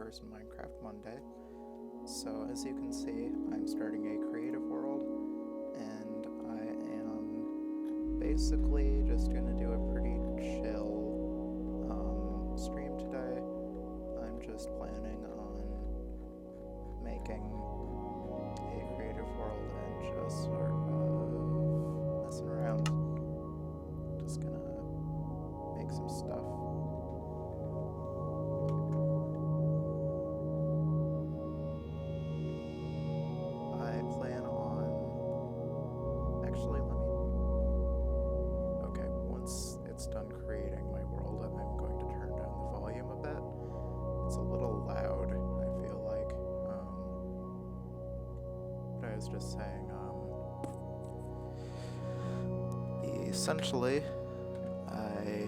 first Minecraft Monday. So as you can see, I'm starting a creative world, and I am basically just going to do a pretty chill stream today. I'm just planning on making a creative world and just sort of messing around. Just gonna make some stuff. I plan on... Actually, okay, once it's done creating my world, I'm going to turn down the volume a bit. It's a little loud, I feel like. But I was just saying, essentially, I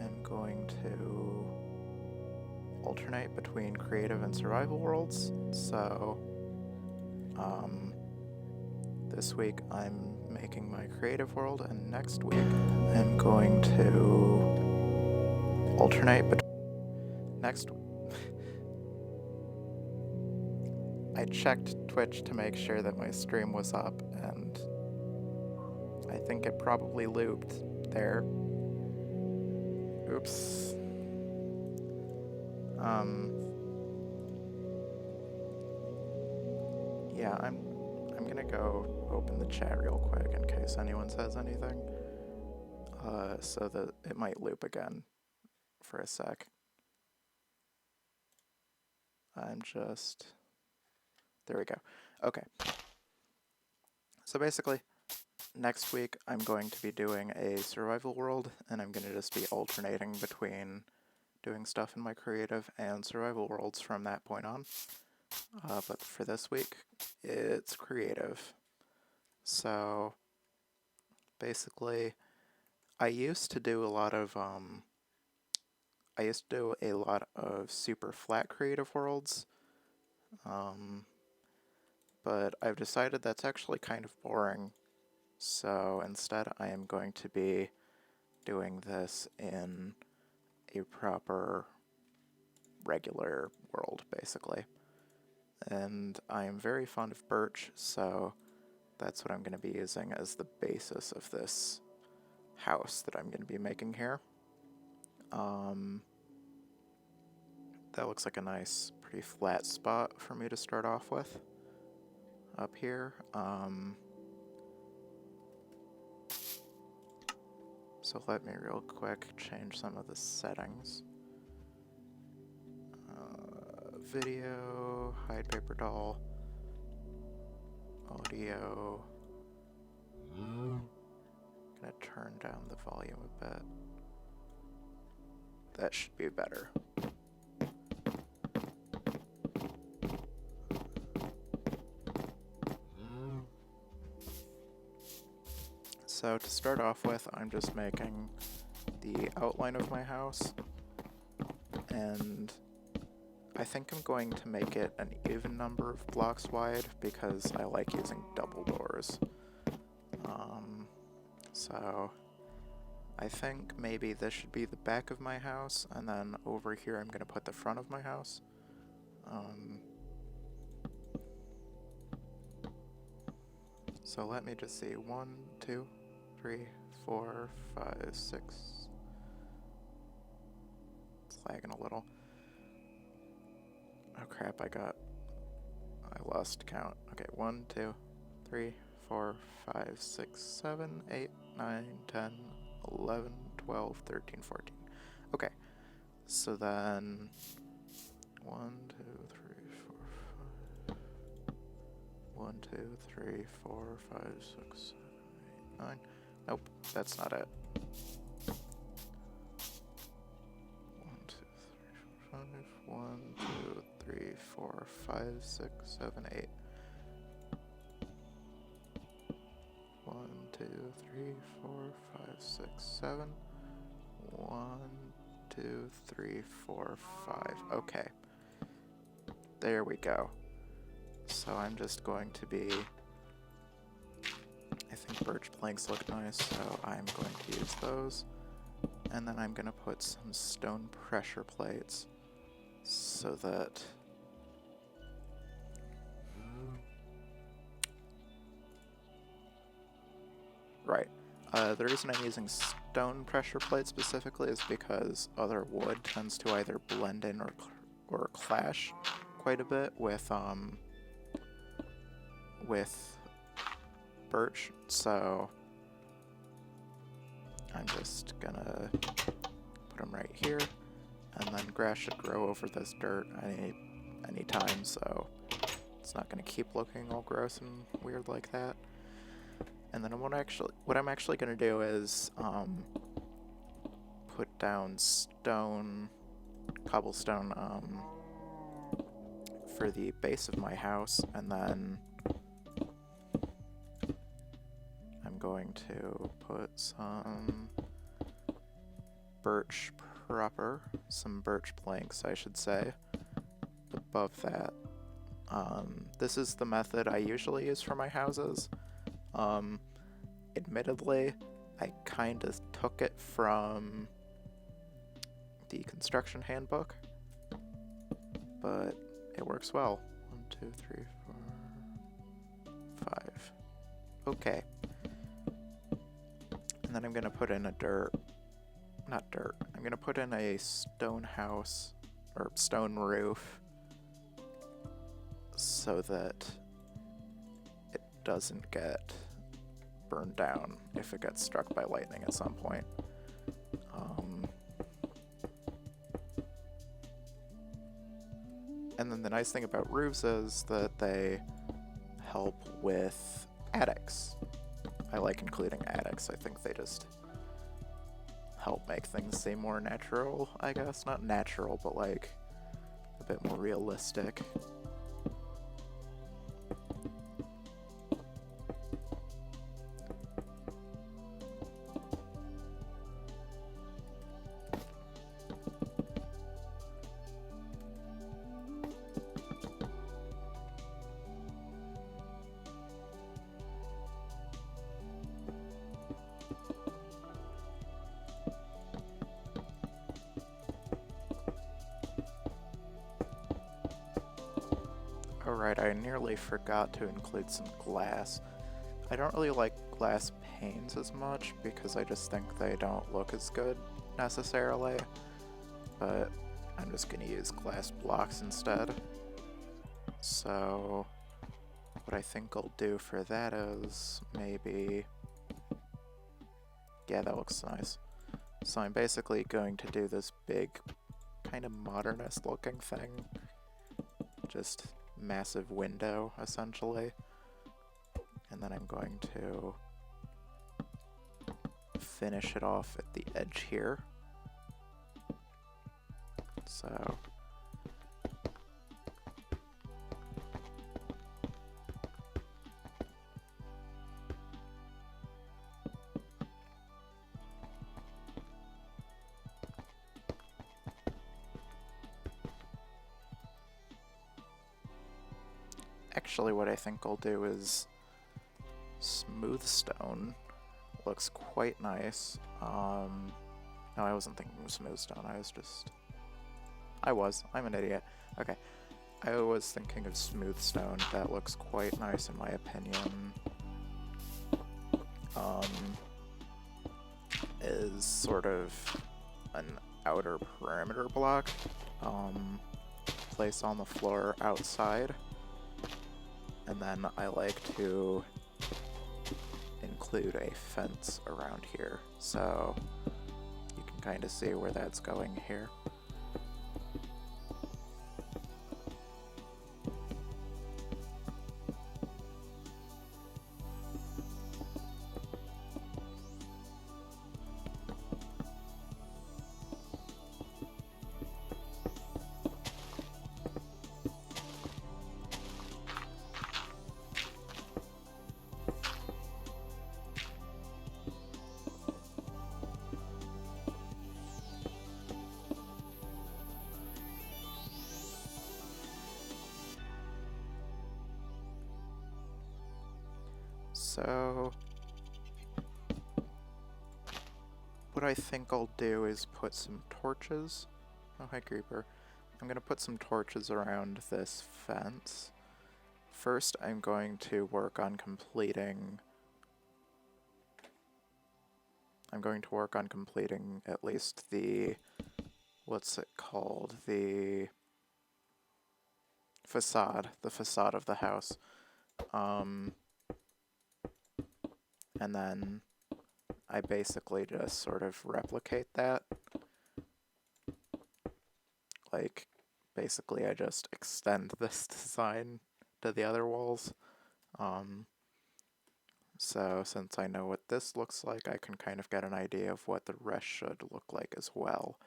am going to alternate between creative and survival worlds. So, this week I'm making my creative world, and next week I'm going to alternate between... I checked Twitch to make sure that my stream was up, and I think it probably looped there. Oops. Yeah, I'm gonna go open the chat real quick in case anyone says anything. So that it might loop again for a sec. There we go. Okay. So basically, next week I'm going to be doing a survival world, and I'm going to just be alternating between doing stuff in my creative and survival worlds from that point on. But for this week, it's creative. So basically, I used to do a lot of super flat creative worlds, but I've decided that's actually kind of boring. So instead, I am going to be doing this in a proper regular world, basically. And I am very fond of Birch, so that's what I'm going to be using as the basis of this house that I'm going to be making here. That looks like a nice, pretty flat spot for me to start off with. Up here. So let me real quick change some of the settings. Video, hide paper doll, audio. Gonna turn down the volume a bit. That should be better. So to start off with, I'm just making the outline of my house, and I think I'm going to make it an even number of blocks wide because I like using double doors. So I think maybe this should be the back of my house, and then over here I'm going to put the front of my house. So let me just see, 1, 2, 3, 4, 5, 6. It's lagging a little. Oh crap, I lost count. Okay, 1, 2, 3, 4, 5, 6, 7, 8, 9, 10, 11, 12, 13, 14. Okay, so then 1, 2, 3, 4, 5. 1, 2, 3, 4, 5, 6, 7, 8, 9. Nope, that's not it. 1, 2, 3, 4, 5. 1, 2, 3, 4, 5, 6, 7, 8. 1, 2, 3, 4, 5, 6, 7. 1, 2, 3, 4, 5. Okay. There we go. So I'm just going to be... I think birch planks look nice, so I'm going to use those. And then I'm going to put some stone pressure plates so that right. The reason I'm using stone pressure plate specifically is because other wood tends to either blend in or clash quite a bit with birch, so I'm just gonna put them right here, and then grass should grow over this dirt any time, so it's not gonna keep looking all gross and weird like that. And then what I'm actually gonna do is put down cobblestone for the base of my house, and then I'm going to put some birch some birch planks, I should say, above that. This is the method I usually use for my houses. Admittedly, I kind of took it from the construction handbook, but it works well. 1, 2, 3, 4, 5. Okay. And then I'm gonna put in I'm gonna put in a stone house, or stone roof, so that it doesn't get burned down if it gets struck by lightning at some point. And then the nice thing about roofs is that they help with attics. I like including attics. I think they just help make things seem more natural, I guess. Not natural, but like a bit more realistic. Alright, I nearly forgot to include some glass. I don't really like glass panes as much because I just think they don't look as good necessarily, but I'm just going to use glass blocks instead. So what I think I'll do for that is maybe... yeah, that looks nice. So I'm basically going to do this big, kind of modernist looking thing. Just massive window, essentially. And then I'm going to finish it off at the edge here. So... actually, what I think I'll do is smooth stone. Looks quite nice. No, I wasn't thinking of smooth stone. I'm an idiot. Okay. I was thinking of smooth stone. That looks quite nice in my opinion. Is sort of an outer perimeter block. Place on the floor outside. And then I like to include a fence around here, so you can kind of see where that's going here. So what I think I'll do is put some torches. Oh, hi, creeper. I'm going to put some torches around this fence. First, I'm going to work on completing... at least the... what's it called? The facade of the house. And then I basically just sort of replicate that. Like, basically I just extend this design to the other walls. So since I know what this looks like, I can kind of get an idea of what the rest should look like as well.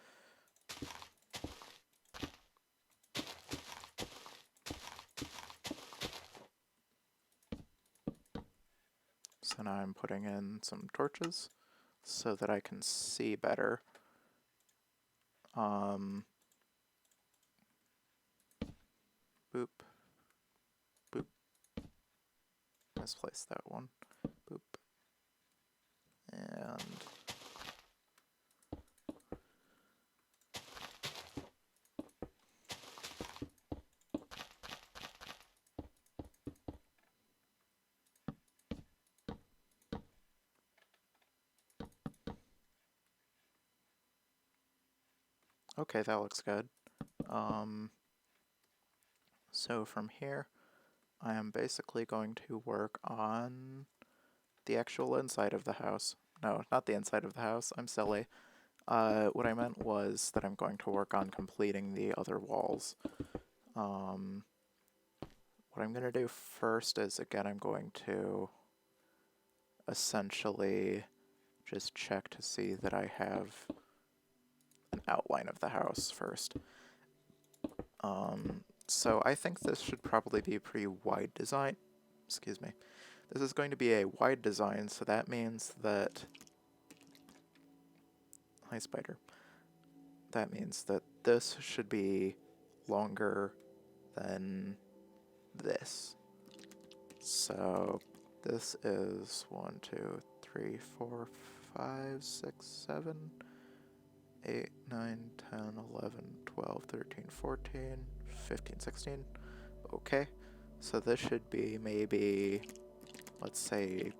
So now I'm putting in some torches so that I can see better. Boop. Boop. Misplaced that one. Boop. And... okay, that looks good. So from here, I am basically going to work on the actual inside of the house. No, not the inside of the house. I'm silly. What I meant was that I'm going to work on completing the other walls. What I'm going to do first is, again, I'm going to essentially just check to see that I have an outline of the house first. So I think this should probably be a pretty wide design. Excuse me. This is going to be a wide design, so that means that... Hi, spider. That means that this should be longer than this. So this is 1, 2, 3, 4, 5, 6, 7, 8, 9, 10, 11, 12, 13, 14, 15, 16. Okay, so this should be maybe, let's say,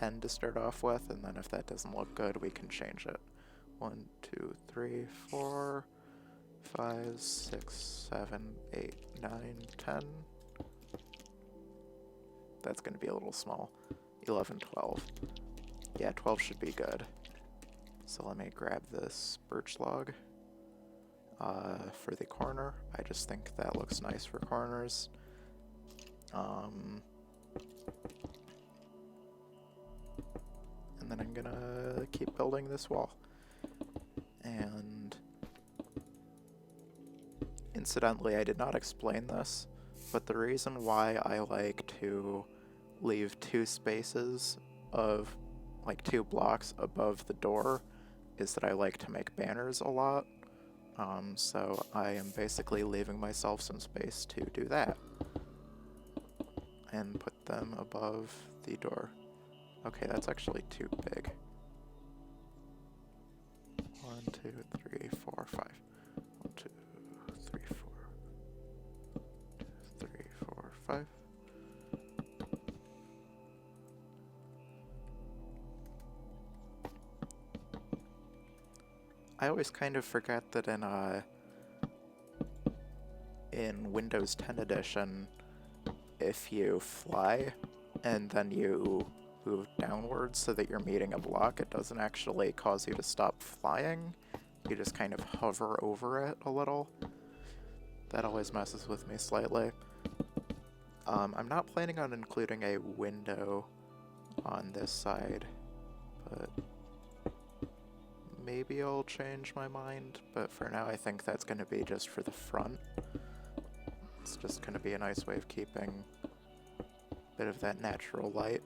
10 to start off with, and then if that doesn't look good, we can change it. 1, 2, 3, 4, 5, 6, 7, 8, 9, 10. That's going to be a little small. 11, 12. Yeah, 12 should be good. So let me grab this birch log for the corner. I just think that looks nice for corners. And then I'm gonna keep building this wall. And incidentally, I did not explain this, but the reason why I like to leave 2 spaces of, like 2 blocks above the door is that I like to make banners a lot. So I am basically leaving myself some space to do that. And put them above the door. Okay, that's actually too big. 1, 2, 3, 4, 5. 1, 2, 3, 4. 2, 3, 4, 5. I always kind of forget that in Windows 10 edition, if you fly and then you move downwards so that you're meeting a block, it doesn't actually cause you to stop flying. You just kind of hover over it a little. That always messes with me slightly. I'm not planning on including a window on this side, but maybe I'll change my mind. But for now, I think that's going to be just for the front. It's just going to be a nice way of keeping a bit of that natural light.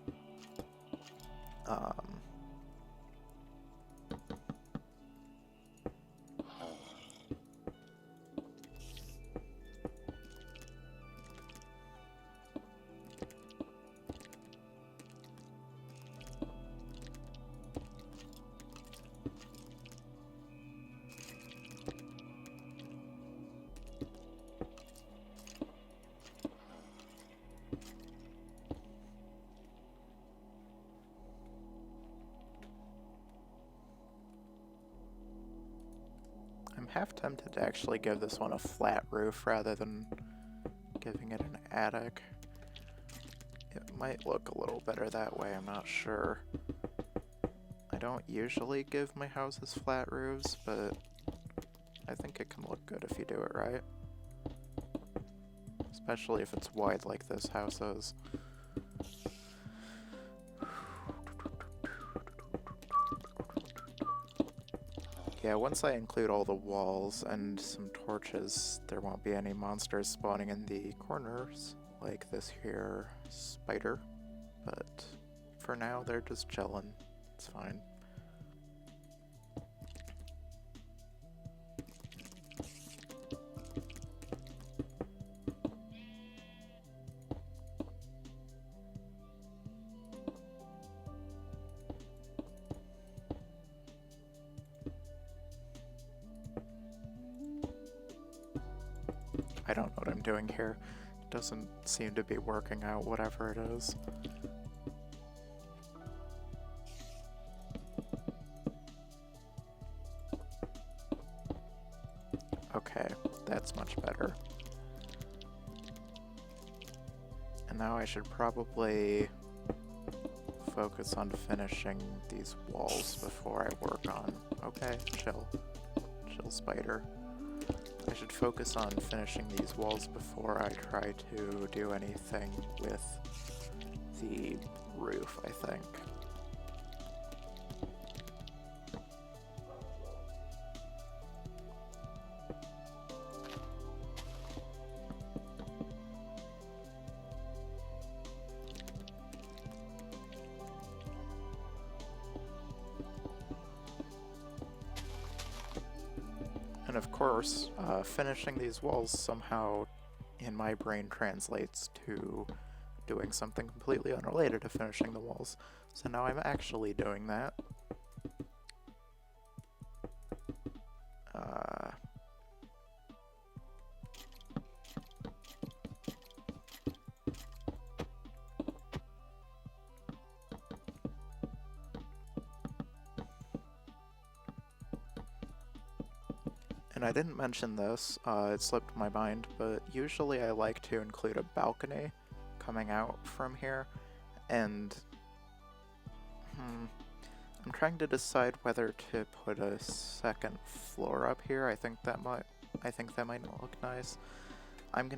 half tempted to actually give this one a flat roof rather than giving it an attic. It might look a little better that way, I'm not sure. I don't usually give my houses flat roofs, but I think it can look good if you do it right. Especially if it's wide like this house is. Yeah, once I include all the walls and some torches, there won't be any monsters spawning in the corners, like this here spider. But for now, they're just chilling. It's fine. I don't know what I'm doing here. It doesn't seem to be working out, whatever it is. Okay, that's much better. And now I should probably focus on finishing these walls before I work on... Okay, chill. Chill, spider. I should focus on finishing these walls before I try to do anything with the roof, I think. And of course, finishing these walls somehow in my brain translates to doing something completely unrelated to finishing the walls. So now I'm actually doing that. And I didn't mention this, it slipped my mind, but usually I like to include a balcony coming out from here, and I'm trying to decide whether to put a second floor up here. I think that might look nice. I'm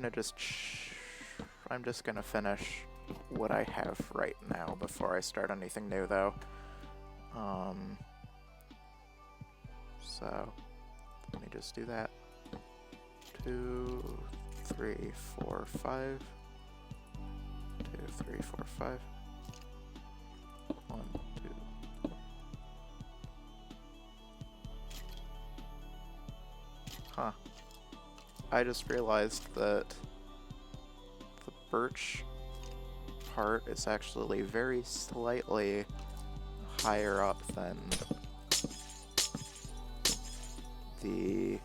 just gonna finish what I have right now before I start anything new, though. So let me just do that. 2, 3, 4, 5. 2, 3, 4, 5. 1, 2. Huh. I just realized that the birch part is actually very slightly higher up than the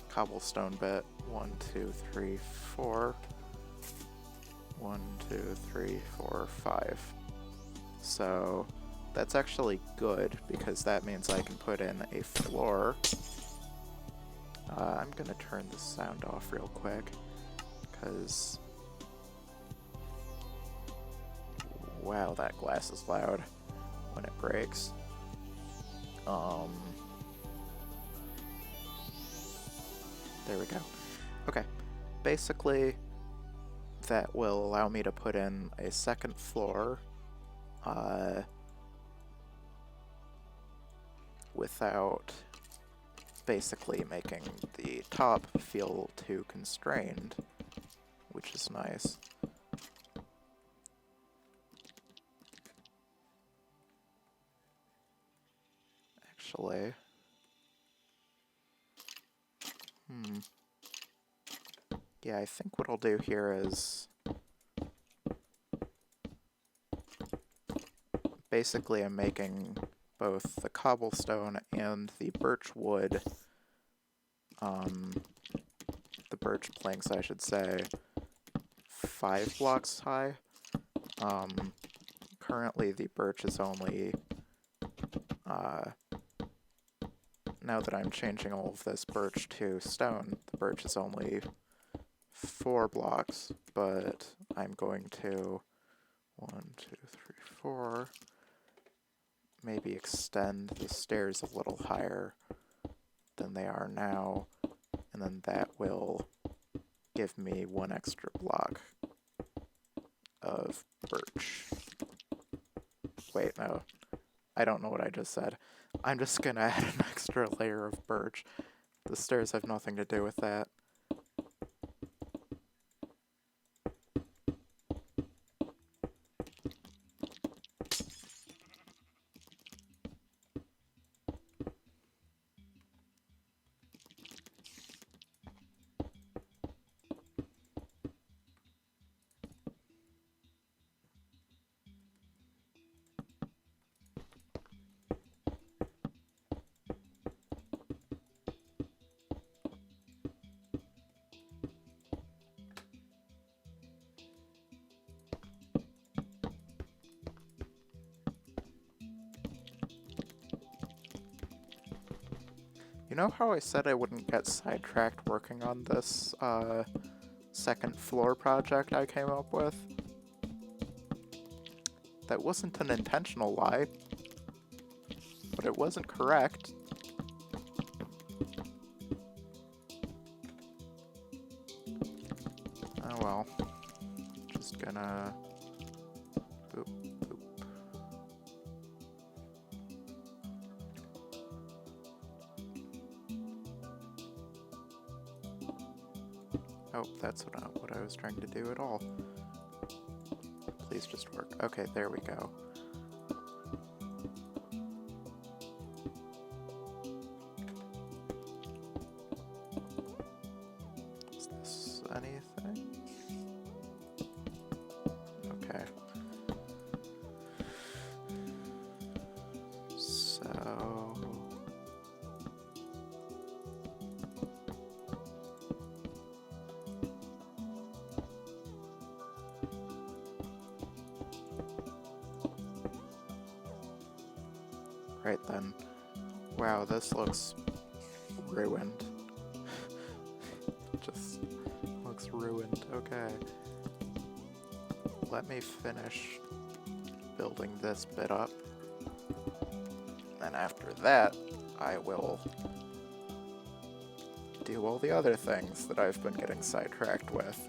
cobblestone bit. 1, 2, 3, 4. 1, 2, 3, 4, 5. So that's actually good because that means I can put in a floor. I'm gonna turn the sound off real quick because wow, that glass is loud when it breaks. There we go. Okay, basically that will allow me to put in a second floor without basically making the top feel too constrained, which is nice. Actually, yeah, I think what I'll do here is basically I'm making both the cobblestone and the birch wood, the birch planks, I should say, 5 blocks high. Currently the birch is only now that I'm changing all of this birch to stone, the birch is only 4 blocks, but I'm going to 1, 2, 3, 4, maybe extend the stairs a little higher than they are now, and then that will give me 1 extra block of birch. Wait, no. I don't know what I just said. I'm just gonna add an extra layer of birch. The stairs have nothing to do with that. You know how I said I wouldn't get sidetracked working on this second floor project I came up with? That wasn't an intentional lie, but it wasn't correct. Oh well. Just gonna... boop, boop. Oh, that's what I was trying to do at all. Please just work. Okay, there we go. Is this anything? Okay. So... right then. Wow, this looks ruined. Just looks ruined. Okay. Let me finish building this bit up. Then after that, I will do all the other things that I've been getting sidetracked with.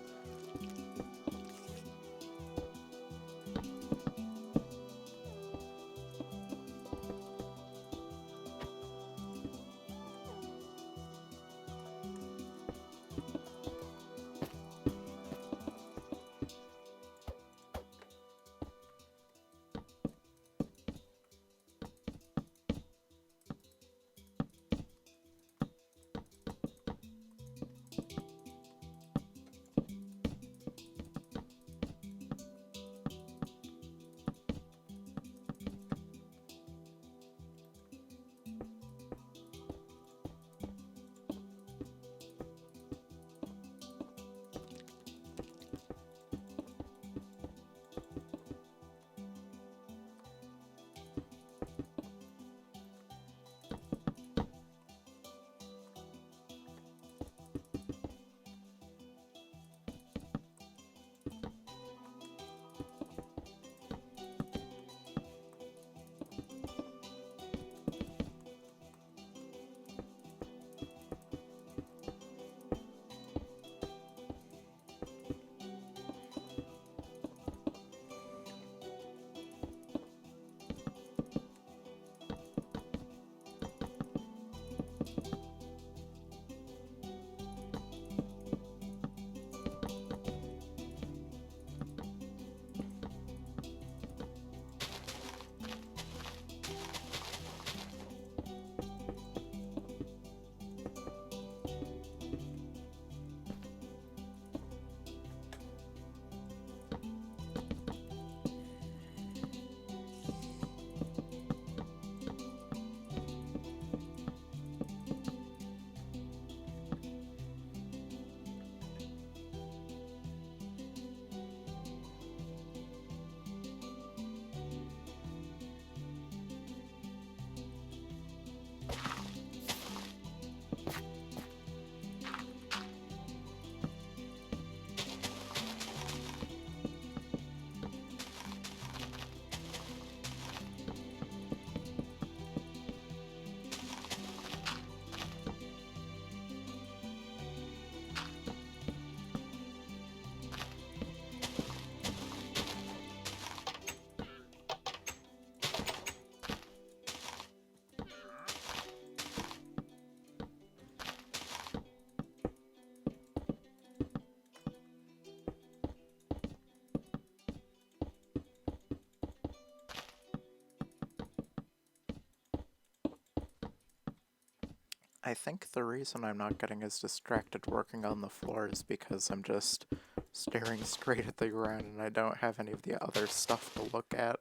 I think the reason I'm not getting as distracted working on the floor is because I'm just staring straight at the ground and I don't have any of the other stuff to look at.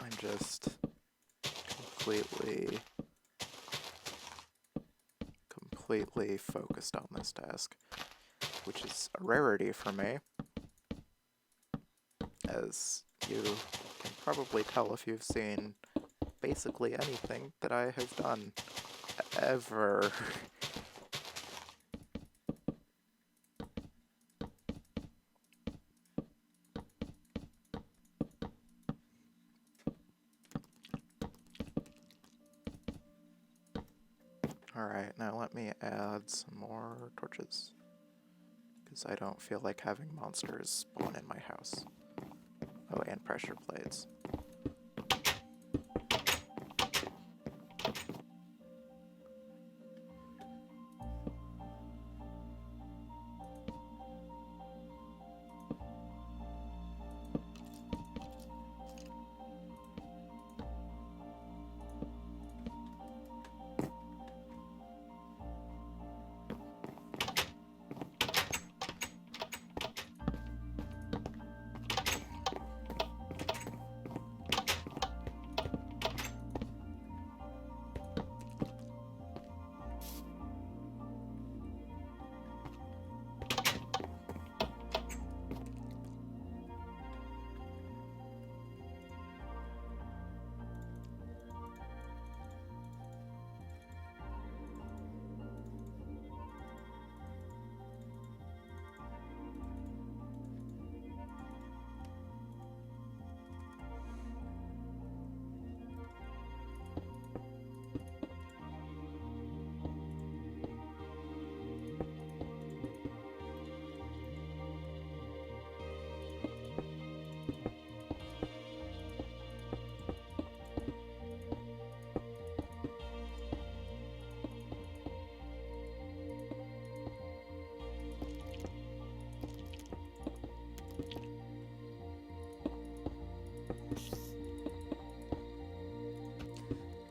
I'm just completely focused on this task, which is a rarity for me, as you can probably tell if you've seen basically anything that I have done ever. Alright, now let me add some more torches, because I don't feel like having monsters spawn in my house. Oh, and pressure plates.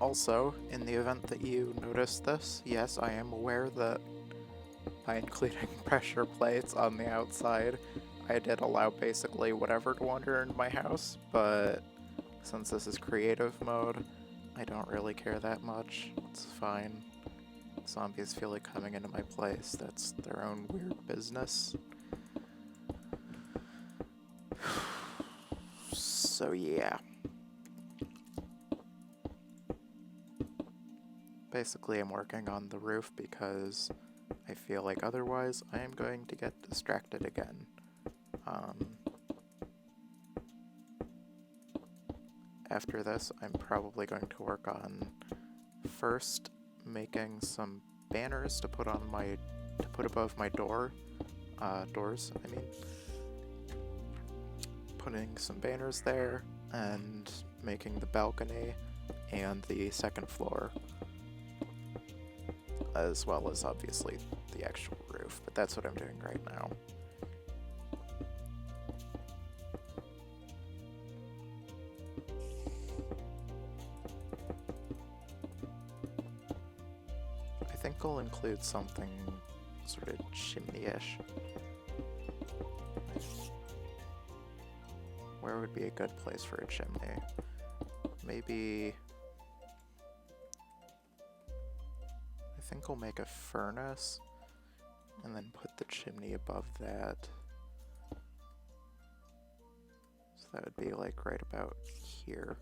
Also, in the event that you notice this, yes, I am aware that by including pressure plates on the outside, I did allow basically whatever to wander into my house, but since this is creative mode, I don't really care that much. It's fine. Zombies feel like coming into my place. That's their own weird business. So yeah. Basically, I'm working on the roof because I feel like otherwise I am going to get distracted again. After this, I'm probably going to work on first making some banners to put above my doors, I mean. Putting some banners there, and making the balcony and the second floor, as well as obviously the actual roof, but that's what I'm doing right now. I think I'll include something sort of chimney-ish. Where would be a good place for a chimney? Maybe... I think I'll make a furnace, and then put the chimney above that. So that would be like right about here.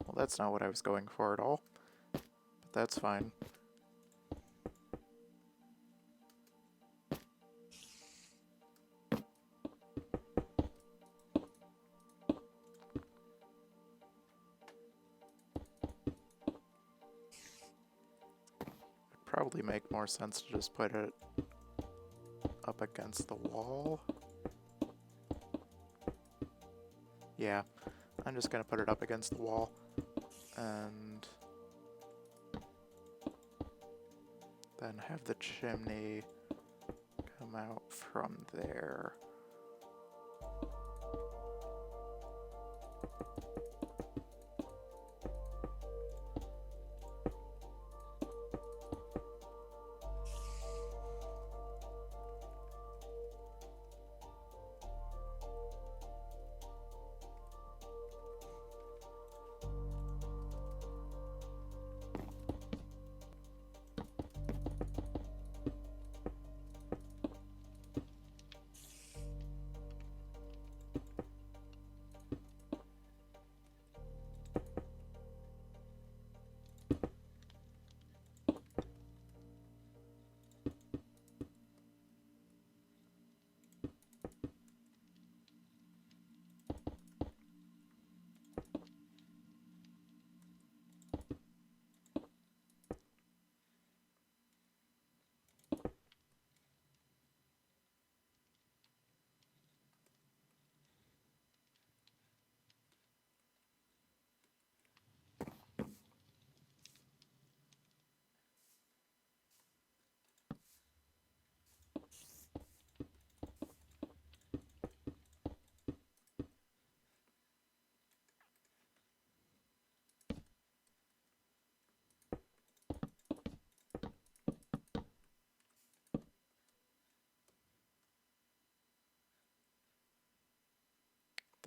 Well, that's not what I was going for at all, but that's fine. Probably make more sense to just put it up against the wall. Yeah, I'm just gonna put it up against the wall, and then have the chimney come out from there.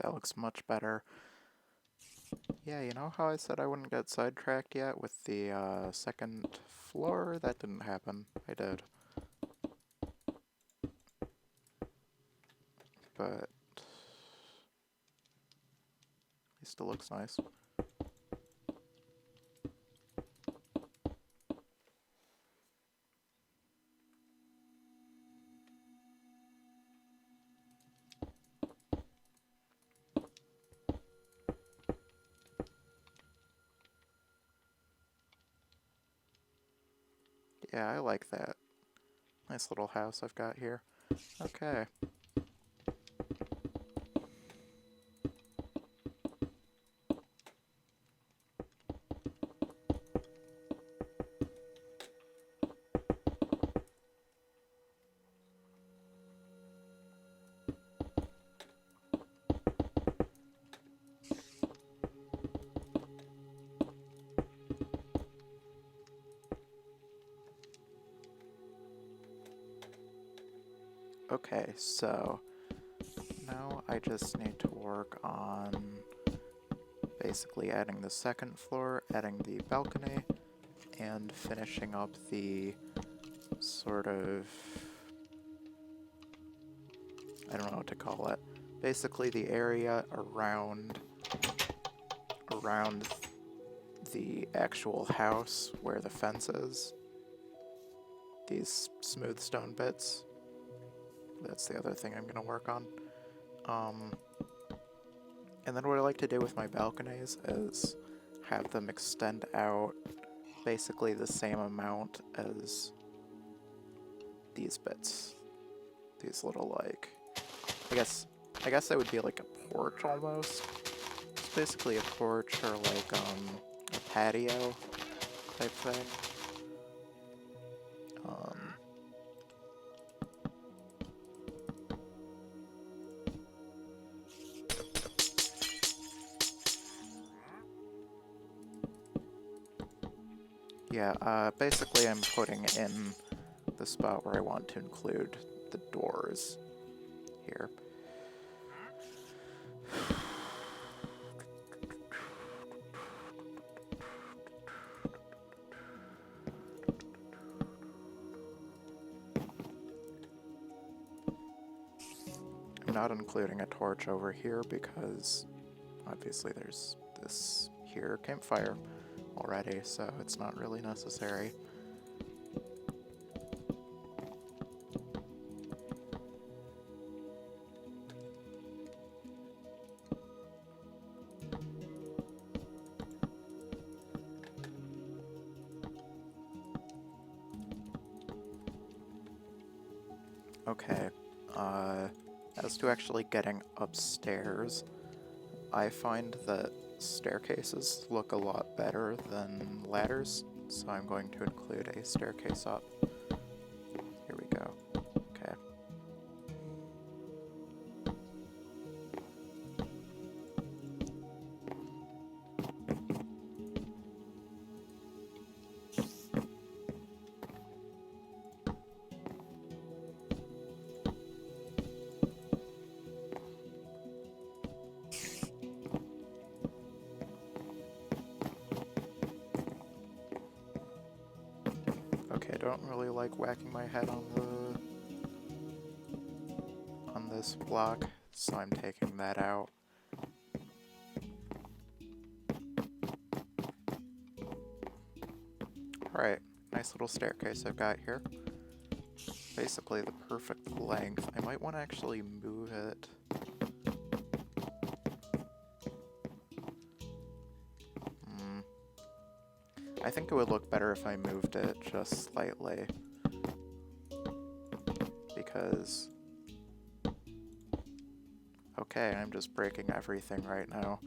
That looks much better. Yeah, you know how I said I wouldn't get sidetracked yet with the second floor? That didn't happen. I did. But at least it looks nice. Yeah, I like that. Nice little house I've got here. Okay. Okay, so now I just need to work on basically adding the second floor, adding the balcony, and finishing up the sort of, I don't know what to call it, basically the area around the actual house where the fence is. These smooth stone bits. That's the other thing I'm going to work on. And then what I like to do with my balconies is have them extend out basically the same amount as these bits. These little, like, I guess that would be like a porch almost. It's basically a porch or like a patio type thing. Yeah, basically I'm putting in the spot where I want to include the doors here. I'm not including a torch over here because obviously there's this here campfire already, so it's not really necessary. Okay, as to actually getting upstairs, I find that staircases look a lot better than ladders, so I'm going to include a staircase up. Here we go. Okay. I don't really like whacking my head on this block, so I'm taking that out. Alright, nice little staircase I've got here. Basically the perfect length. I might want to actually move it. I think it would look better if I moved it just slightly. Because... okay, I'm just breaking everything right now.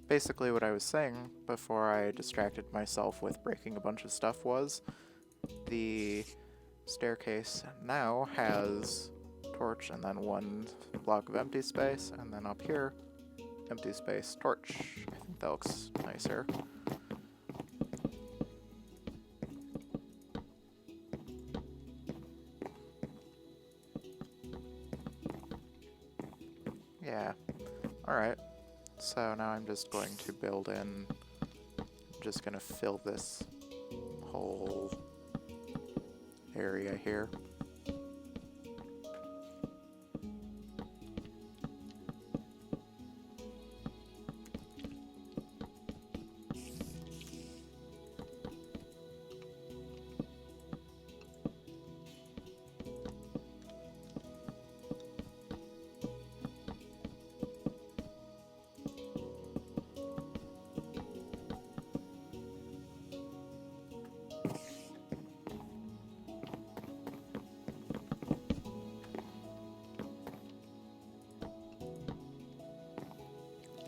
Basically what I was saying before I distracted myself with breaking a bunch of stuff was the staircase now has torch and then one block of empty space, and then up here, empty space, torch. I think that looks nicer. Yeah. Alright. So now I'm just going to build in, I'm just going to fill this whole area here.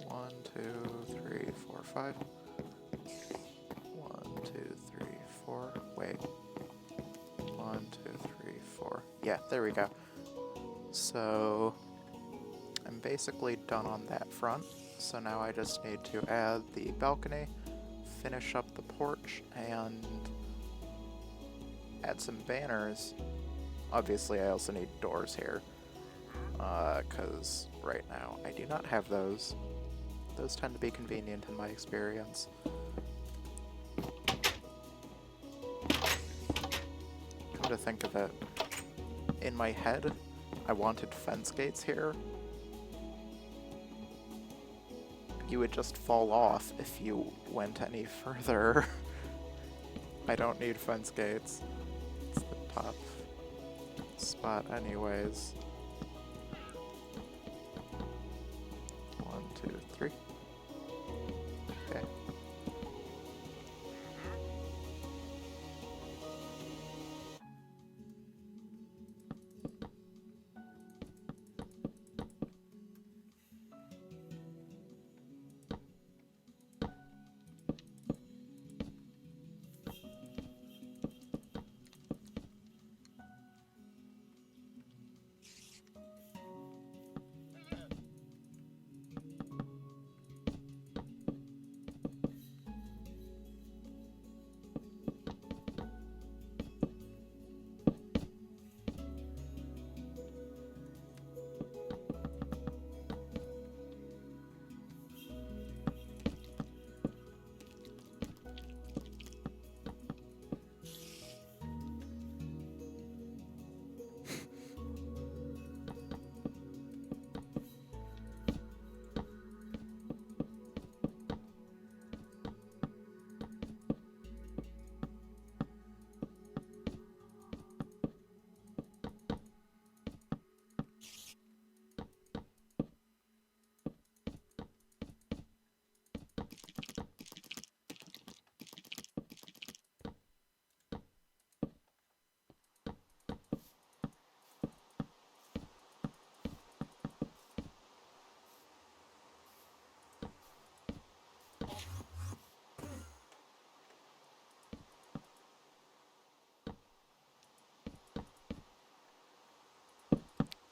One, two, three, four, five. 1, 2, 3, 4. Wait. 1, 2, 3, 4. Yeah, there we go. So I'm basically done on that front. So now I just need to add the balcony, finish up the porch, and add some banners. Obviously, I also need doors here, because right now I do not have those. Those tend to be convenient in my experience. Come to think of it, in my head, I wanted fence gates here. You would just fall off if you went any further. I don't need fence gates. It's the top spot anyways. 1, 2, 3. Okay.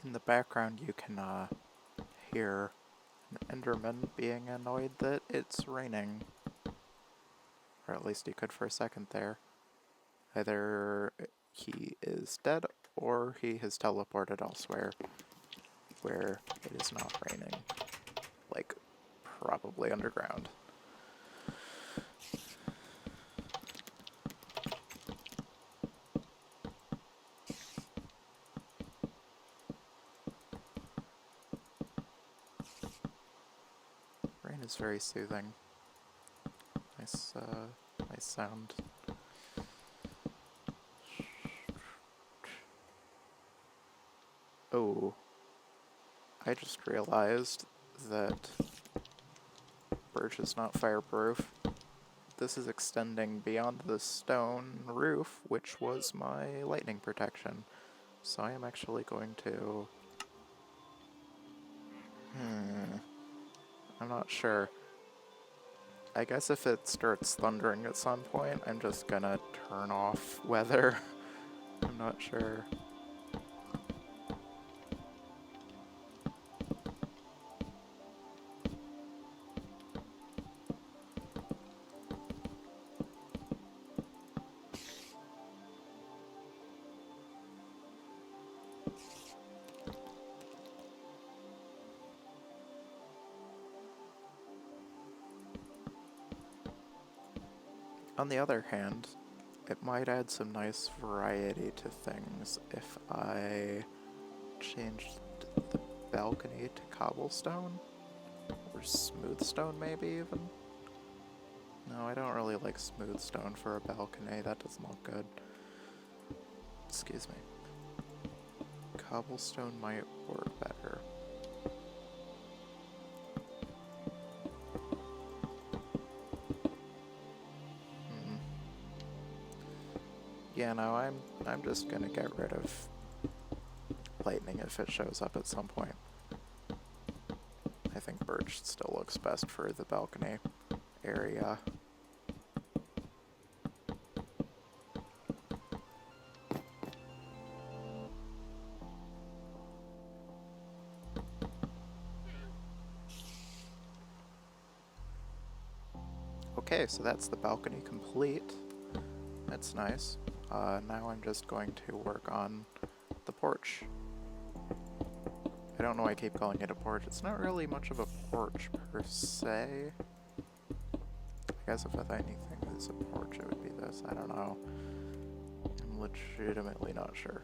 In the background you can hear an Enderman being annoyed that it's raining. Or at least he could for a second there. Either he is dead or he has teleported elsewhere where it is not raining. Like, probably underground. is very soothing. Nice, nice sound. Oh, I just realized that Birch is not fireproof. This is extending beyond the stone roof, which was my lightning protection. So I am actually going to... I'm not sure. I guess if it starts thundering at some point, I'm just gonna turn off weather. I'm not sure. On the other hand, it might add some nice variety to things if I changed the balcony to cobblestone? Or smooth stone, maybe, even? No, I don't really like smooth stone for a balcony. That doesn't look good. Excuse me. Cobblestone might work better. Yeah, no, I'm just gonna get rid of lightning if it shows up at some point. I think Birch still looks best for the balcony area. Okay, so that's the balcony complete. That's nice. Now I'm just going to work on the porch. I don't know why I keep calling it a porch. It's not really much of a porch per se. I guess if anything is a porch, it would be this. I don't know. I'm legitimately not sure.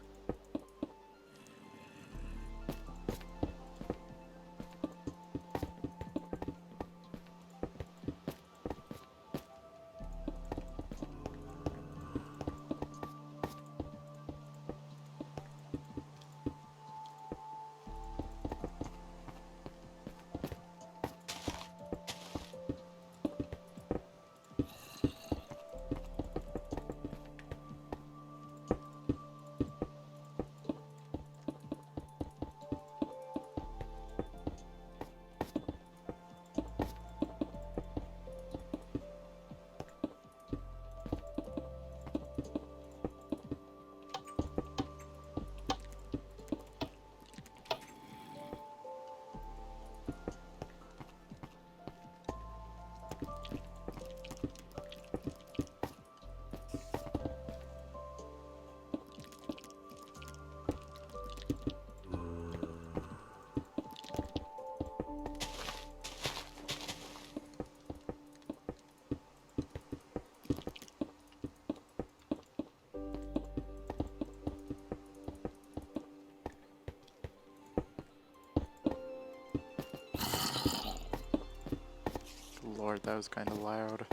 Lord, that was kind of loud.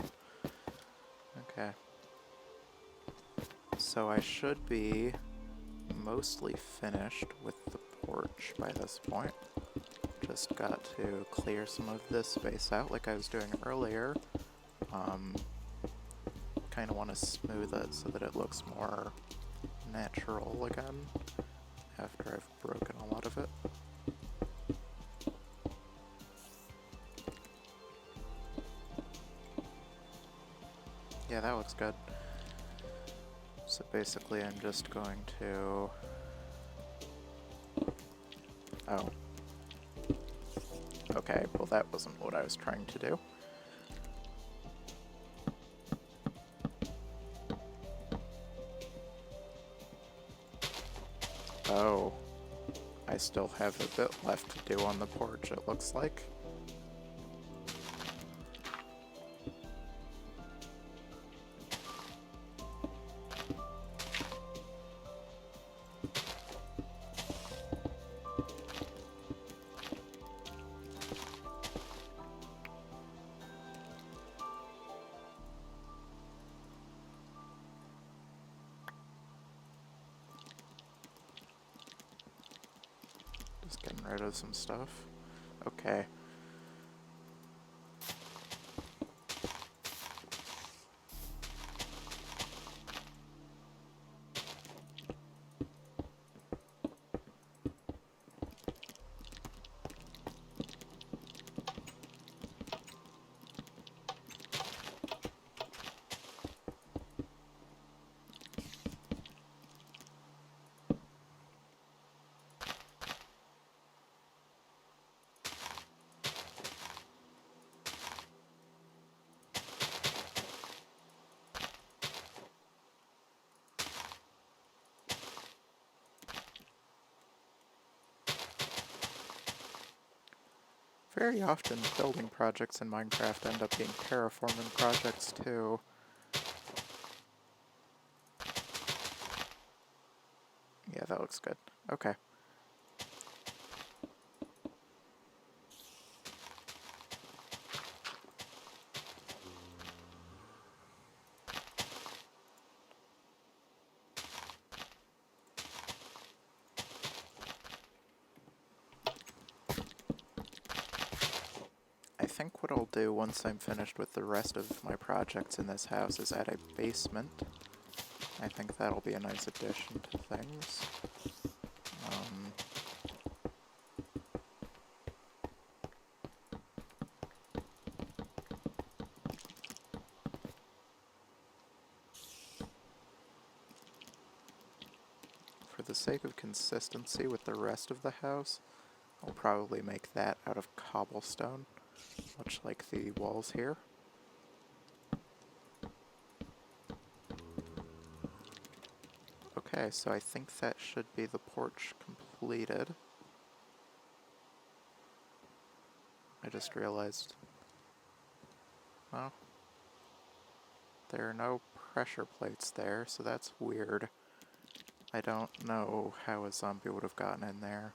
Okay. So I should be mostly finished with the porch by this point. Just got to clear some of this space out like I was doing earlier. Kind of want to smooth it so that it looks more natural again after I've broken a lot of it. Yeah, that looks good. So basically I'm just going to... Oh. Okay, well that wasn't what I was trying to do. Oh. I still have a bit left to do on the porch, it looks like. Just getting rid of some stuff. Okay. Very often, building projects in Minecraft end up being terraforming projects, too. Yeah, that looks good. Okay. I think what I'll do once I'm finished with the rest of my projects in this house is add a basement. I think that'll be a nice addition to things. For the sake of consistency with the rest of the house, I'll probably make that out of cobblestone, much like the walls here. Okay, so I think that should be the porch completed. I just realized, well, there are no pressure plates there, so that's weird. I don't know how a zombie would have gotten in there,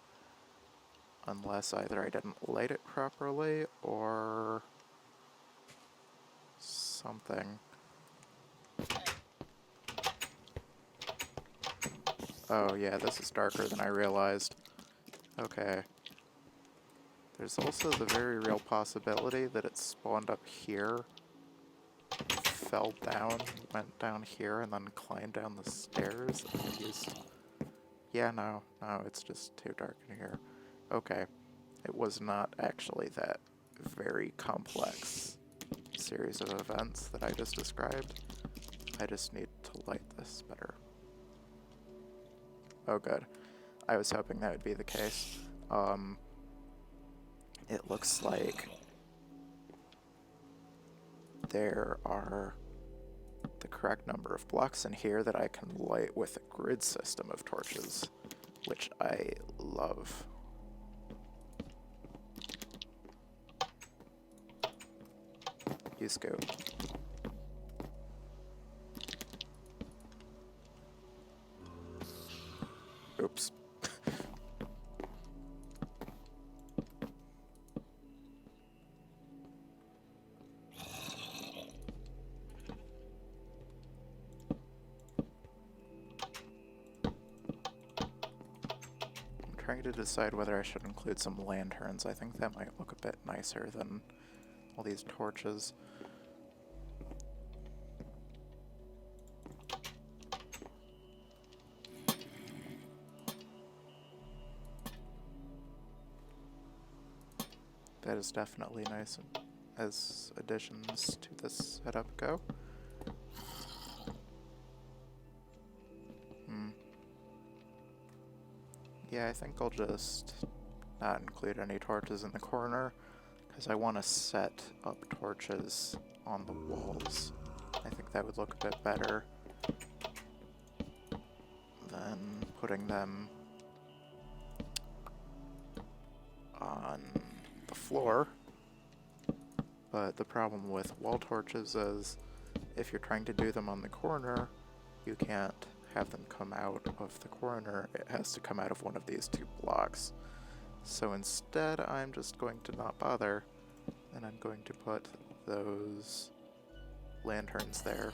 unless either I didn't light it properly, or something. Oh yeah, this is darker than I realized. Okay. There's also the very real possibility that it spawned up here, fell down, went down here, and then climbed down the stairs. And used... Yeah, no, it's just too dark in here. Okay. It was not actually that very complex series of events that I just described. I just need to light this better. Oh good. I was hoping that would be the case. It looks like there are the correct number of blocks in here that I can light with a grid system of torches, which I love. You scoop. Oops. I'm trying to decide whether I should include some lanterns. I think that might look a bit nicer than all these torches. That is definitely nice as additions to this setup go. Yeah, I think I'll just not include any torches in the corner, because I want to set up torches on the walls. I think that would look a bit better than putting them on the floor. But the problem with wall torches is if you're trying to do them on the corner, you can't have them come out of the corner. It has to come out of one of these two blocks. So instead, I'm just going to not bother, and I'm going to put those lanterns there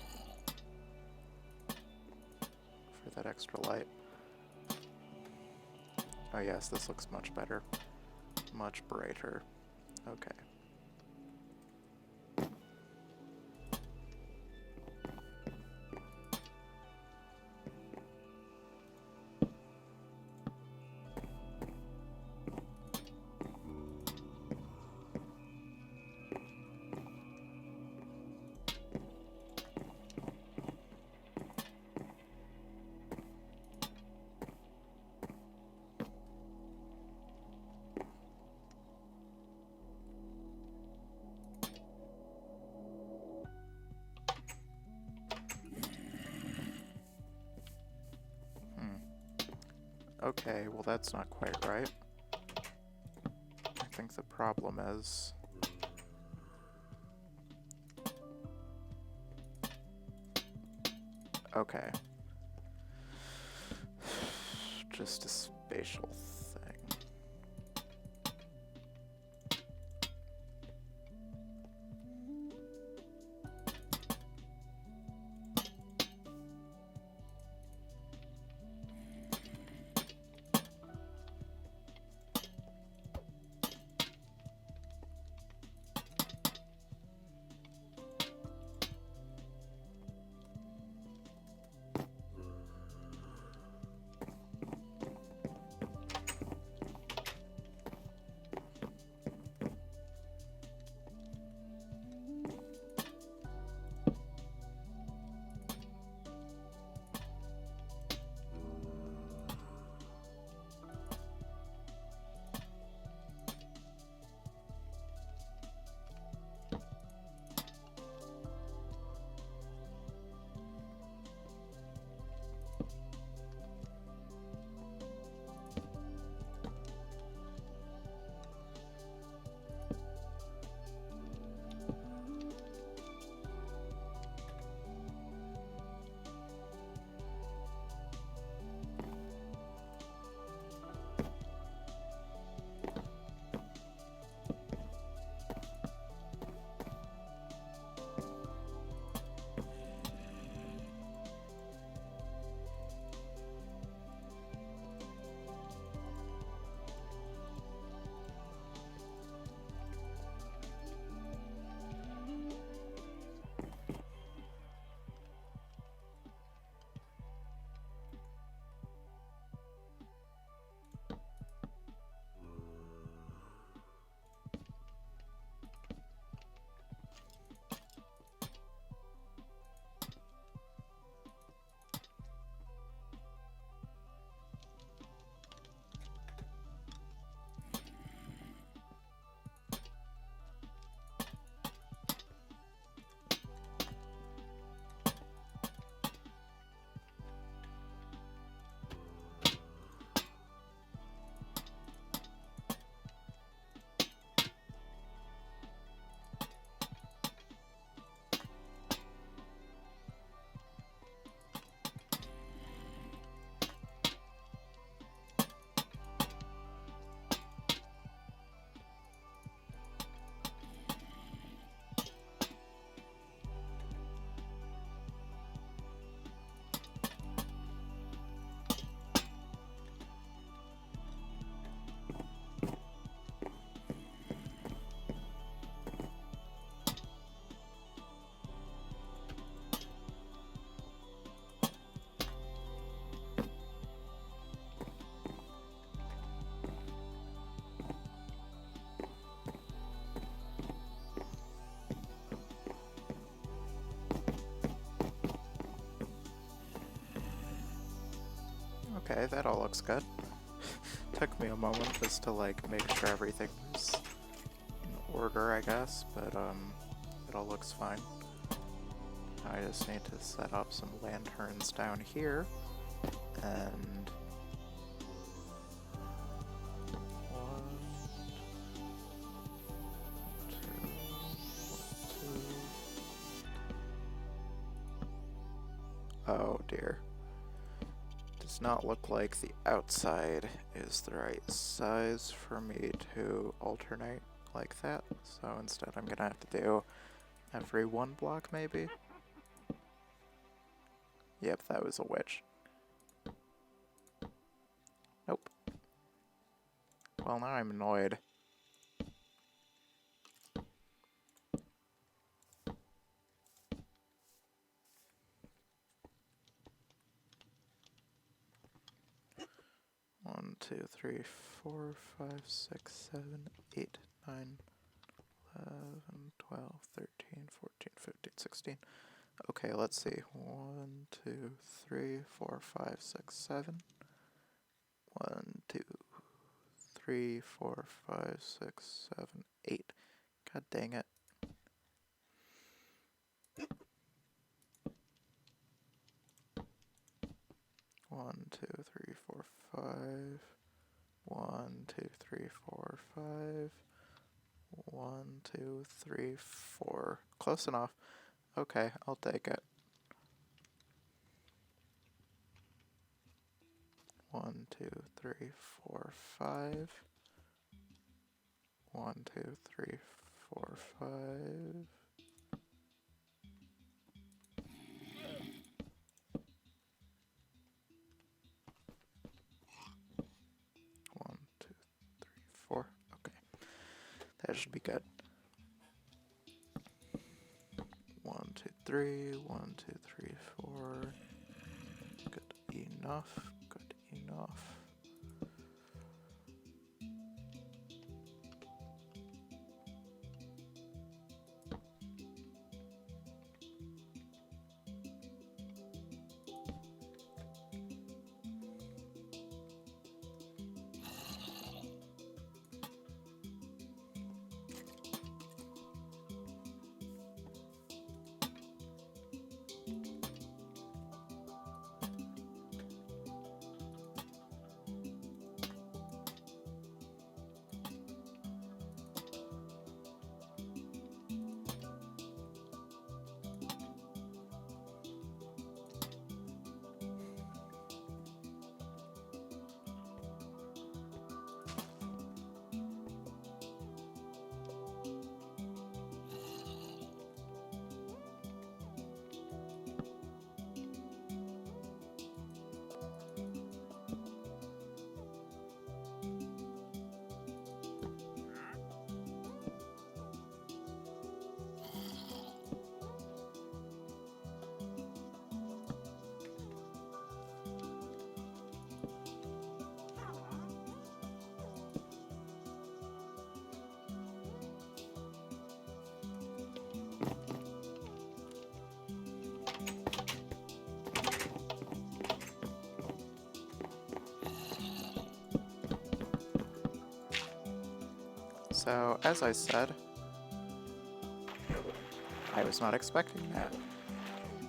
for that extra light. Oh yes, this looks much better. Much brighter. Okay. Okay, well that's not quite right. I think the problem is... Okay. Just a spatial thing. Okay, that all looks good. Took me a moment just to like make sure everything was in order, I guess, but it all looks fine. I just need to set up some lanterns down here, and one, two. Oh dear. Does not look like the outside is the right size for me to alternate like that, so instead I'm gonna have to do every one block maybe. Yep, that was a witch. Nope. Well, now I'm annoyed. One, 2, 3, 4, 5, 6, 7, 8, 9, 11, 12, 13, 14, 15, 16. Okay, let's see. 1, 2, 3, 4, 5, 6, 7. 1, 2, 3, 4, 5, 6, 7, 8. God dang it. One, two, three, four, 5. 1, 2, 3, 4, 5. 1, 2, 3, 4. Close enough. Okay, I'll take it. 1, 2, 3, 4, 5. 1, 2, 3, 4, 5. 1, 2, 3, 4. Okay, that should be good. 1, 2, 3. 1, 2, 3, 4. Good enough. Good enough. So, as I said, I was not expecting that.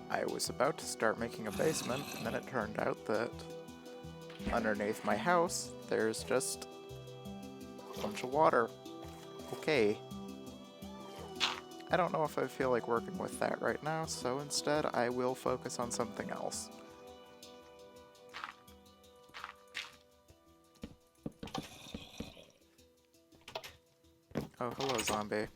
I was about to start making a basement, and then it turned out that underneath my house, there's just a bunch of water. Okay. I don't know if I feel like working with that right now, so instead I will focus on something else. Oh, hello, zombie.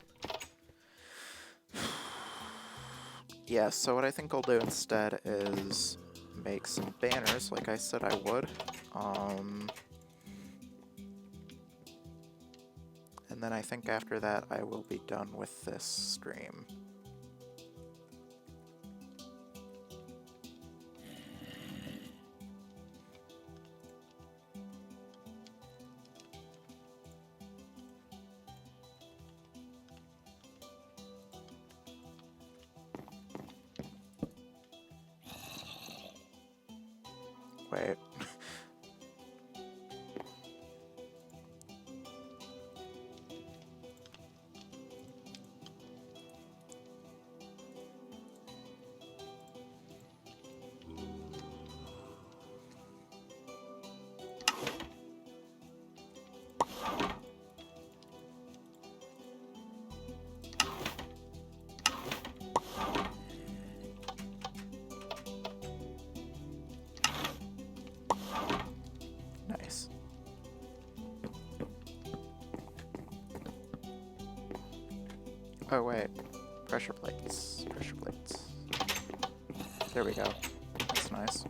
Yeah, so what I think I'll do instead is make some banners, like I said I would. And then I think after that I will be done with this stream. Wait. Nice. Oh wait, pressure plates, pressure plates. There we go. That's nice.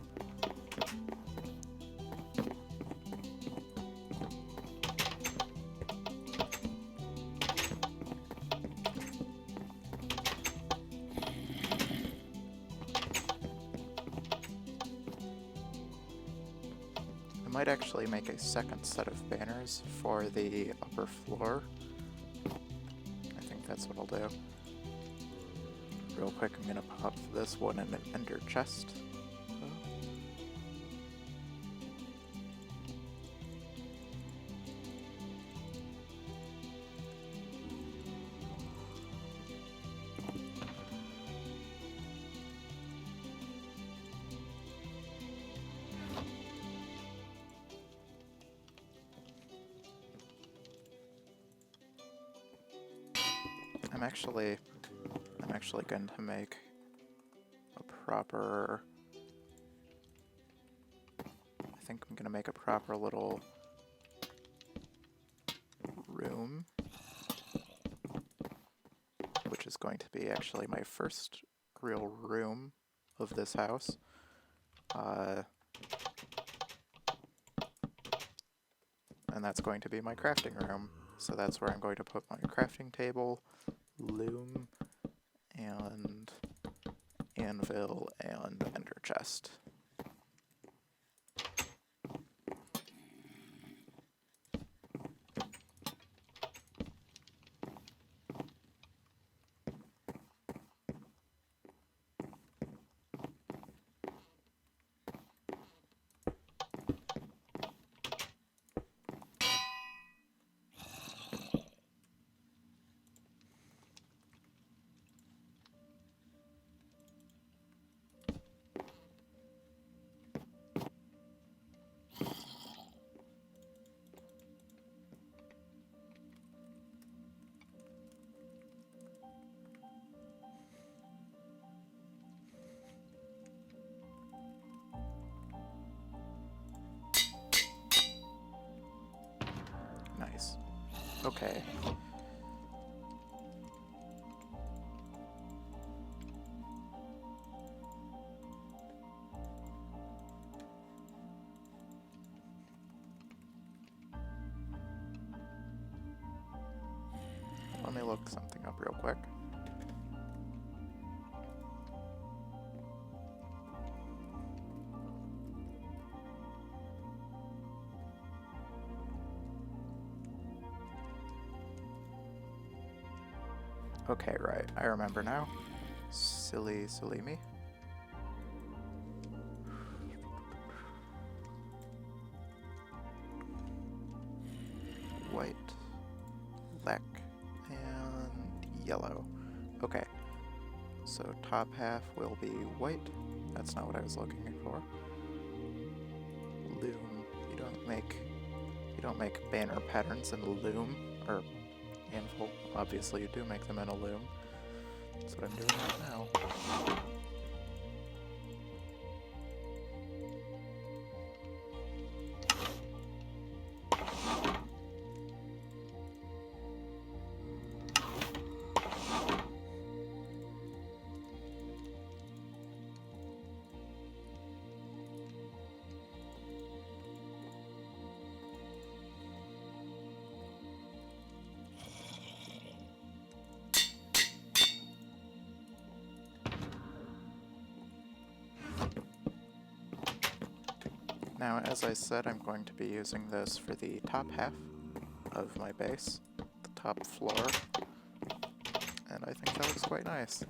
I might actually make a second set of banners for the upper floor. I think that's what I'll do. Real quick, I'm gonna pop this one in an ender chest. I'm actually going to make a proper... I think I'm going to make a proper little room, which is going to be actually my first real room of this house. And that's going to be my crafting room. So that's where I'm going to put my crafting table, loom, and anvil, and ender chest. Nice. Okay. Let me look something up real quick. Okay, right. I remember now. Silly me. White, black, and yellow. Okay. So top half will be white. That's not what I was looking for. Loom. You don't make banner patterns in loom, or anvil. Obviously you do make them in a loom. That's what I'm doing right now. Now, as I said, I'm going to be using this for the top half of my base, the top floor, and I think that looks quite nice.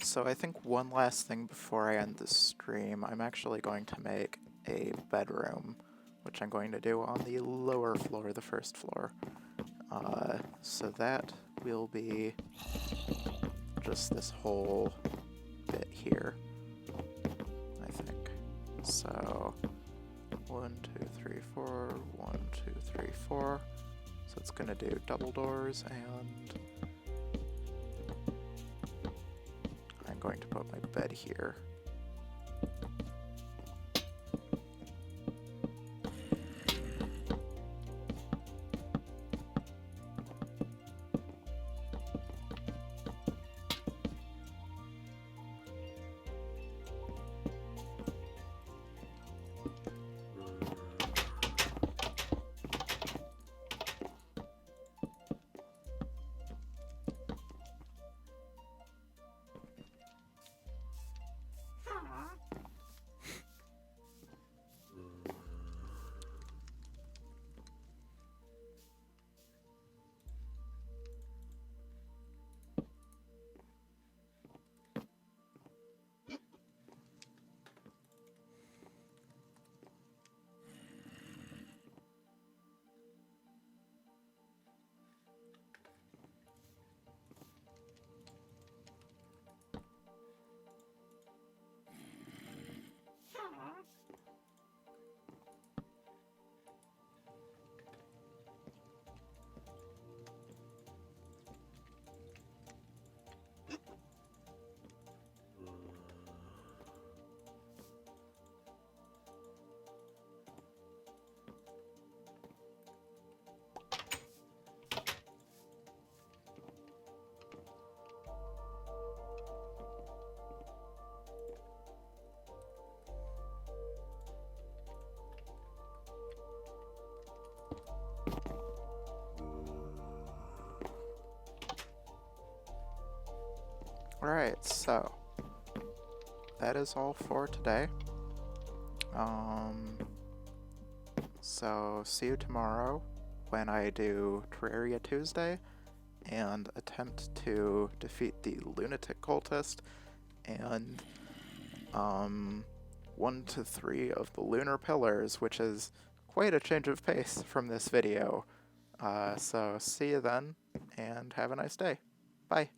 So I think one last thing before I end this stream, I'm actually going to make a bedroom, which I'm going to do on the lower floor, the first floor. So that will be just this whole bit here, I think. So 1, 2, 3, 4, 1, 2, 3, 4. So it's gonna do double doors, and I'm going to put my bed here. Alright, so that is all for today. So see you tomorrow when I do Terraria Tuesday and attempt to defeat the lunatic cultist and 1 to 3 of the lunar pillars, which is quite a change of pace from this video. So see you then, and have a nice day. Bye.